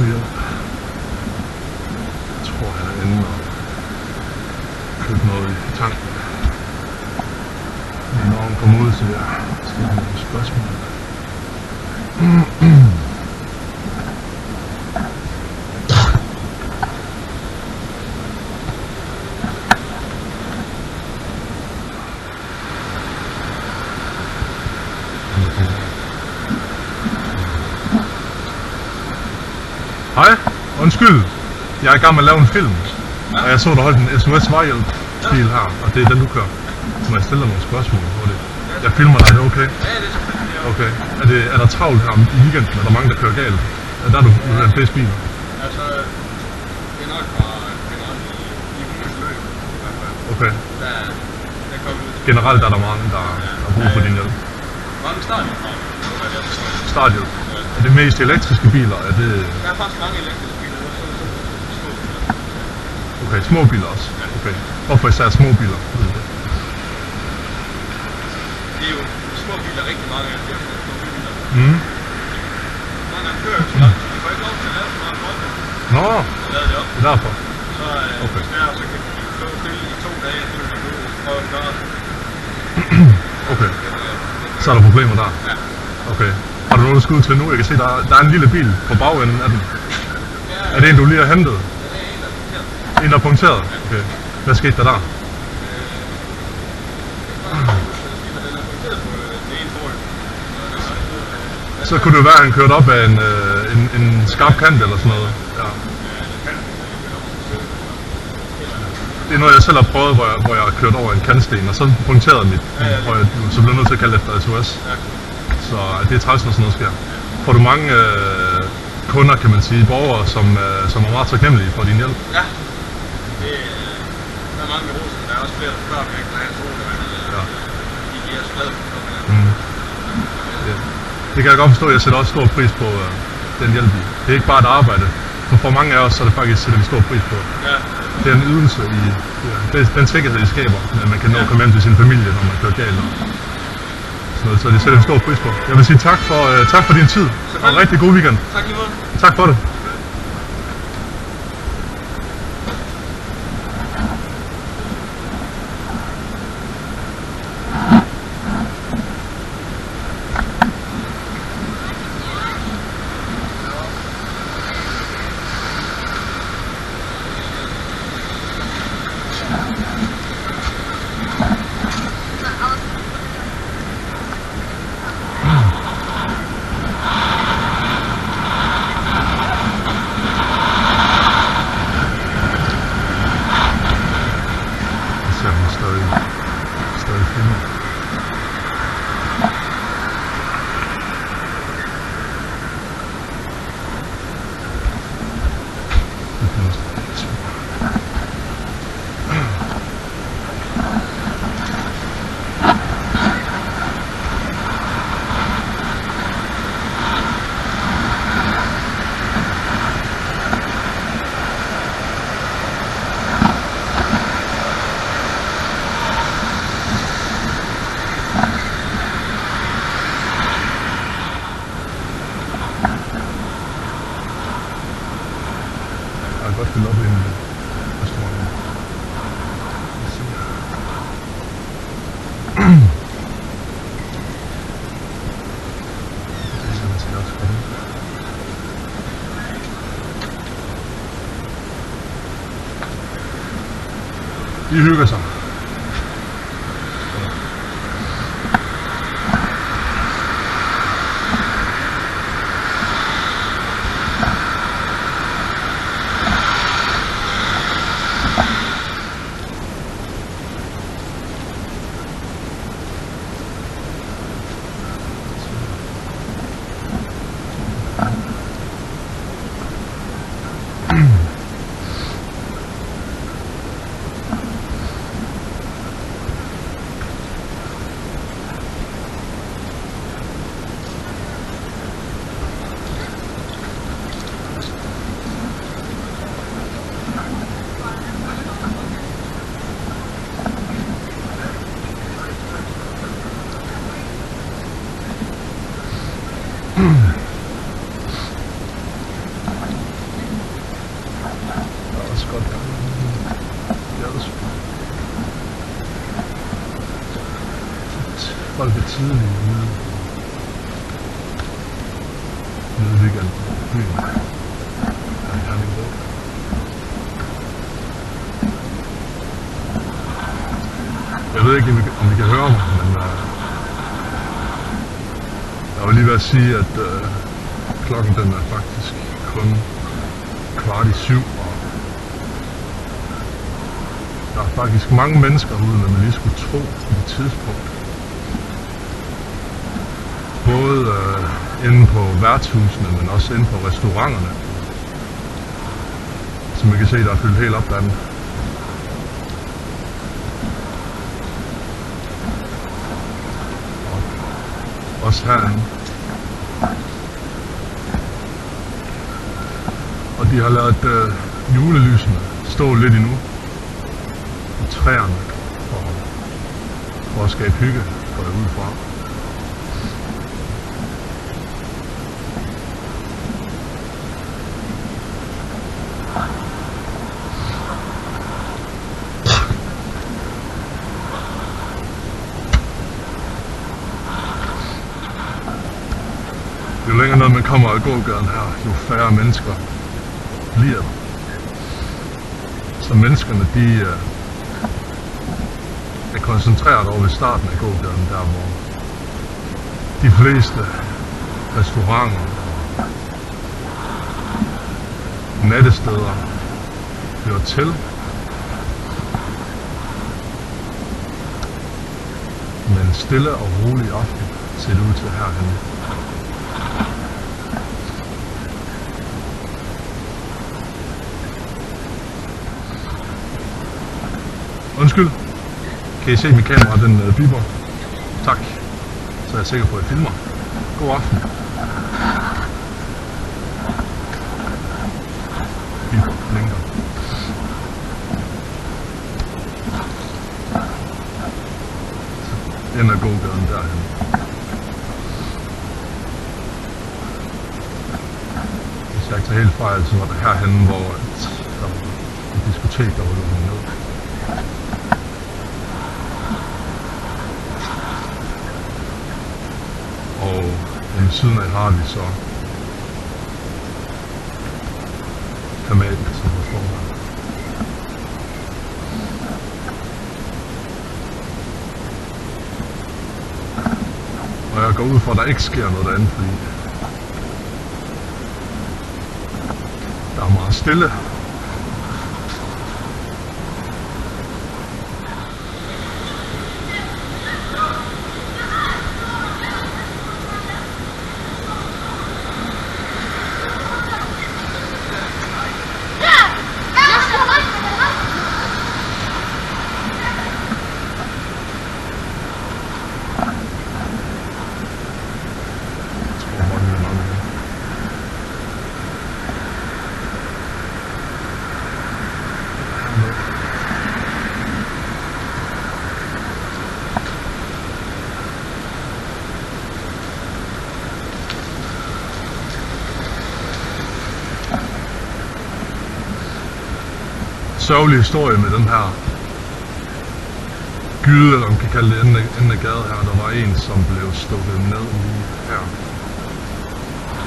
få hjælp. Jeg tror, han er inde og købe noget i tanken. Lige når han kommer ud, så jeg stiller nogle spørgsmål. Hej, undskyld. Jeg er i gang med at lave en film. Og jeg så, der holdt en SMS-vejhjælp-stil her, og det er den, du kører. Må jeg stille dig nogle spørgsmål hurtigt? Jeg filmer dig, er det okay? Ja, det er selvfølgelig okay. Er der travlt her i weekenden? Er der mange, der kører galt? Der er du den fleste biler? Altså, det er nok bare generelt i ugens løb. Okay. Der kommer ud. Generelt er der mange, der har brug for din hjælp. Mange starthjælp. Starthjælp? Er det mest elektriske biler? Er det... Der er faktisk mange elektriske biler, og så små biler. Okay, små biler også? Okay. Hvorfor især små biler? Det er jo små biler, rigtig mange af dem, der er små biler. Mange af dem kører så langt, så de får ikke lov til at lave så meget forhold. Nå, det op. Det er derfor? Så desværre, så kan de stå stille i 2 dage, så kan de prøve at gøre det. Okay. Så er der problemer der? Ja. Okay. Har du noget, du skal ud til nu? Jeg kan se, der er en lille bil på bagenden af den. Ja, er det en, du lige har hentet? Ja, det er en, der er punkteret. En, der er punkteret? Okay. Hvad skete der der? Så kunne det være, at han kørte op af en skarp kant eller sådan noget. Ja. Det er noget, jeg selv har prøvet, hvor jeg har kørt over en kantsten, og så punkterede mit, og jeg så blev nødt til at kalde efter SOS. Så det er træls, når sådan noget sker. Får du mange kunder, kan man sige, borgere, som er meget taknemmelige for din hjælp? Ja, der er mange der roser, der er også flere, der spørger, om jeg kan have en sol, de giver os glad for. Det kan jeg godt forstå, jeg sætter også stor pris på den hjælp i. Det er ikke bare et arbejde. For mange af os, så er det faktisk, sætter vi stor pris på. Ja. Det er en ydelse i den sikkerhed, I skaber, at man kan nå at komme hjem til sin familie, når man kører galt. Så det sætter vi stor pris på. Jeg vil sige tak for din tid, og en rigtig god weekend. Tak lige måde. Tak for det. Stadig filmer. Jeg har godt fyldt op i en restaurant. De hygger sig. folk er tidlige ude i weekenden i byen. Ja, jeg har lige råd. Jeg ved ikke, om I kan høre mig, men jeg vil lige ved at sige, at klokken den er faktisk kun 6:15, og der er faktisk mange mennesker ude, når man lige skulle tro på det tidspunkt. Både inde på værtshusene, men også inde på restauranterne. Som man kan se, der er fyldt helt op derinde. Og også herinde. Og de har lavet julelysene stå lidt endnu på træerne for at skabe hygge, går jeg ud fra. Jo længere ned man kommer af gågaden her, jo færre mennesker bliver der. Så menneskerne, de er koncentreret over ved starten af gågaden, der hvor de fleste restauranter og nattesteder hører til. Men stille og rolig aften ser det ud til herhenne. Undskyld, kan I se mit kamera, den biber? Tak. Så er jeg sikker på, at jeg filmer. God aften. Biber, blinker. Så ender gågaden derhen. Hvis jeg ikke tager helt fejl, så var det herhenne, hvor der var et diskotek, der var lukket ned. Og ved siden af har vi så Kamaten, som der står her. Og jeg går ud fra, at der ikke sker noget derinde, fordi der er meget stille. Sørgelig historie med den her gyde, eller man kan kalde det enden af gade her. Der var en, som blev stukket ned lige her.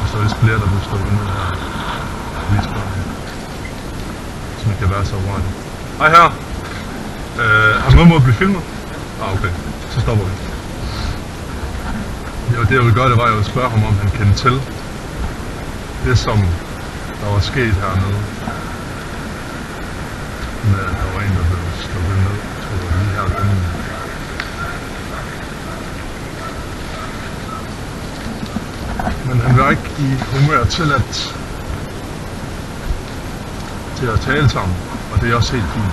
Og så er det flere, der blev stukket ned her. Lige spørgsmål. Så man kan være så urettig. Hej her. Har du noget mod at blive filmet? Ah, okay. Så stopper vi. Jo, det jeg ville gøre, det var, at jeg ville spørge ham, om han kendte til det, som der var sket hernede. Med at der var en, der blev stukket ned, tror jeg, lige her inden. Men han var ikke i humør til at tale sammen, og det er også helt fint.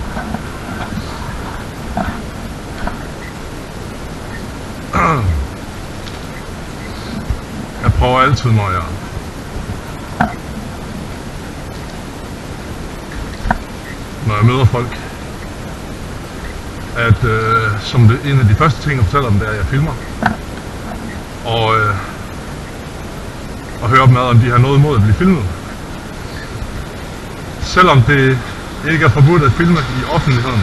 Jeg prøver altid, når jeg møder folk, at som det, en af de første ting, jeg fortæller dem, det er, at jeg filmer. Og hører dem ad, om de har noget imod at blive filmet. Selvom det ikke er forbudt at filme i offentligheden.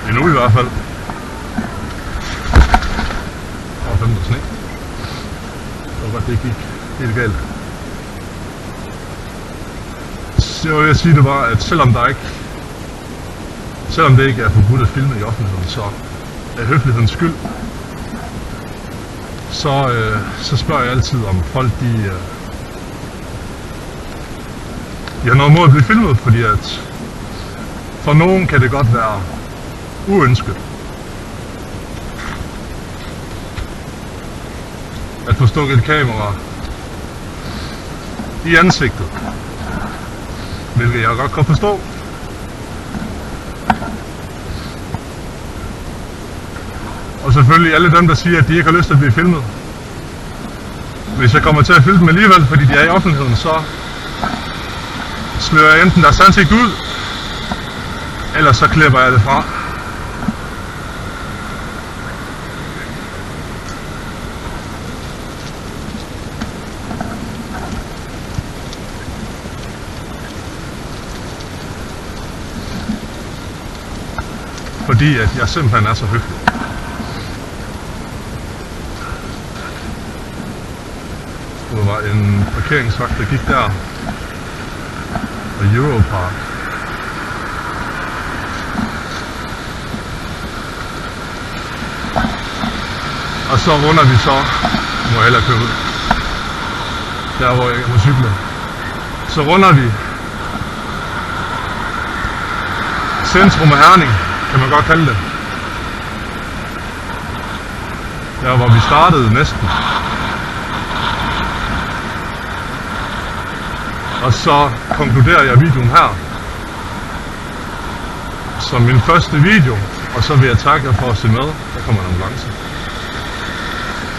Endnu i hvert fald. sne. Det var godt, det gik helt galt. Så jeg vil sige, det var, at selvom det ikke er forbudt at filme i offentligheden, så af høflighedens skyld, så spørger jeg altid, om folk de har noget mod at blive filmet, fordi at for nogen kan det godt være uønsket at få stukket et kamera i ansigtet, hvilket jeg godt kan forstå. Og selvfølgelig alle dem, der siger, at de ikke har lyst til at blive filmet. Hvis jeg kommer til at filme dem alligevel, fordi de er i offentligheden, så slører jeg enten deres ansigt ud, eller så klipper jeg det fra. Fordi at jeg simpelthen er så høflig. Der var en parkeringsvagt, der gik der på Europark. Og så runder vi så, må jeg hellere køre ud, der hvor jeg må cykle. Så runder vi centrum af Herning, kan man godt kalde det. Der hvor vi startede næsten. Og så konkluderer jeg videoen her som min første video, og så vil jeg takke jer for at se med. Der kommer en ambulance.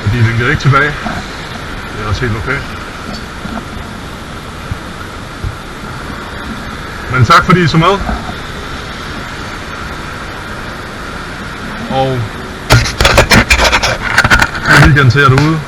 Og de vinker ikke tilbage. Det er også helt okay. Men tak fordi I så med. Og god weekend til jer derude.